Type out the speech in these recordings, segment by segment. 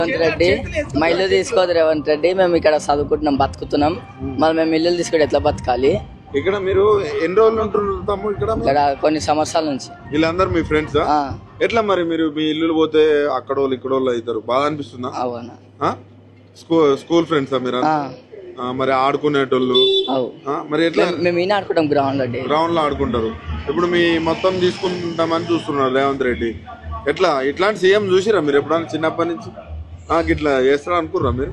రేవంత్ రెడ్డి మా ఇల్లు తీసుకోదు రేవంత్ రెడ్డి. మేము ఇక్కడ చదువుకుంటున్నాం, బతుకుతున్నాం. మళ్ళీ మేము ఇల్లు తీసుకుంటే ఎట్లా బతకాలి? ఇక్కడ మీరు ఎన్ని రోజులు ఉంటున్నారు తమ్ముడు ఇక్కడ? ఇక్కడ కొన్ని సంవత్సరాల నుంచి. వీళ్ళందరూ మీ ఫ్రెండ్స్? ఎట్లా మరి మీరు మీ ఇల్లు పోతే అక్కడ వాళ్ళు ఇక్కడ వాళ్ళు అవుతారు, బాధ అనిపిస్తుందా? అవునా. స్కూల్ ఫ్రెండ్స్ మీరు? మరి ఆడుకునేటోళ్ళు మరి ఎట్లా? మేము ఈయన ఆడుకుంటాం గ్రౌండ్ లో. గ్రౌండ్ లో ఆడుకుంటారు. ఇప్పుడు మీ మొత్తం తీసుకుంటామని చూస్తున్నారు రేవంత్ రెడ్డి. ఎట్లా ఇట్లాంటి సీఎం చూసిరా మీరు ఎప్పుడన్నా చిన్నప్పటి నుంచి? ఇట్లా చేస్తారా అనుకుర్రా మీరు?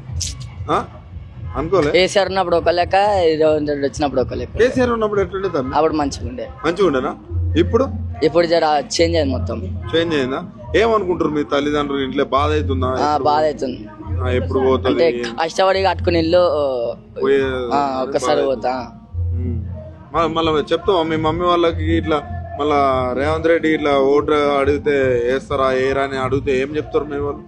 అనుకోలే. కేసీఆర్ ఉన్నప్పుడు ఒక లెక్క, రేవంత్ రెడ్డి వచ్చినప్పుడు ఒక లెక్క. కేసీఆర్ ఉన్నప్పుడు ఎట్లుండే? అప్పుడు మంచిగా ఉండే. మంచిగా ఉండేనా? ఇప్పుడు జర చేంజ్ అయింది, మొత్తం చేంజ్ అయిందా? ఏమనుకుంటారు మీ తల్లిదండ్రులు? ఇంట్లో బాధ అవుతుందా? బాధ అవుతుంది. ఎప్పుడు పోతుంది? కష్టపడి కట్టుకుని ఇల్లు ఒక్కసారి పోతా. మళ్ళీ చెప్తావా మీ మమ్మీ వాళ్ళకి ఇట్లా మళ్ళా రేవంత్ రెడ్డి ఇట్లా ఓటు అడిగితే వేస్తారా ఏరా అని అడిగితే ఏం చెప్తారు మీ వాళ్ళు?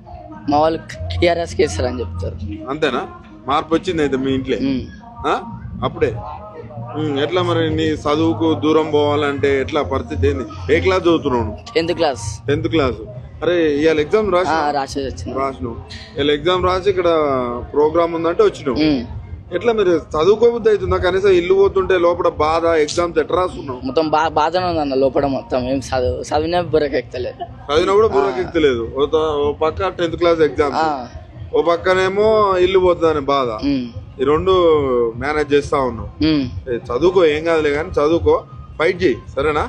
మా వాళ్ళు టీఆర్ఎస్ కేస్తారు అని చెప్తారు. అంతేనా? మార్పు వచ్చింది అయితే మీ ఇంట్లో అప్పుడే? ఎట్లా మరి నీ చదువుకు దూరం పోవాలంటే ఎట్లా పరిస్థితి ఏంది? ఏ క్లాస్ చదువుతున్నావు? 10th class. 10th class. అరే ఇవాళ ఎగ్జామ్ రాసినావు? ఇలా ఎగ్జామ్ రాసి ఇక్కడ ప్రోగ్రామ్ ఉందంటే వచ్చినావు. ఎట్లా మీరు చదువుకోబుద్ది అవుతుందా? కనీసం ఇల్లు పోతుంటే లోపల బాధ, ఎగ్జామ్స్ ఎట్లా రాస్తున్నావు? మొత్తం బాధనే ఉందన్న లోపల. మొత్తం ఏం చదివినా బుర్రకెక్కలేదు. చదివినా కూడా బుర్రకెక్కలేదు. ఓ పక్క 10th క్లాస్ ఎగ్జామ్, ఓ పక్కనేమో ఇల్లు పోతుందని బాధ. ఈ రెండు మేనేజ్ చేస్తా ఉన్నావు. చదువుకో, ఏం కాదులే కానీ చదువుకో, ఫైట్ చేయి, సరేనా?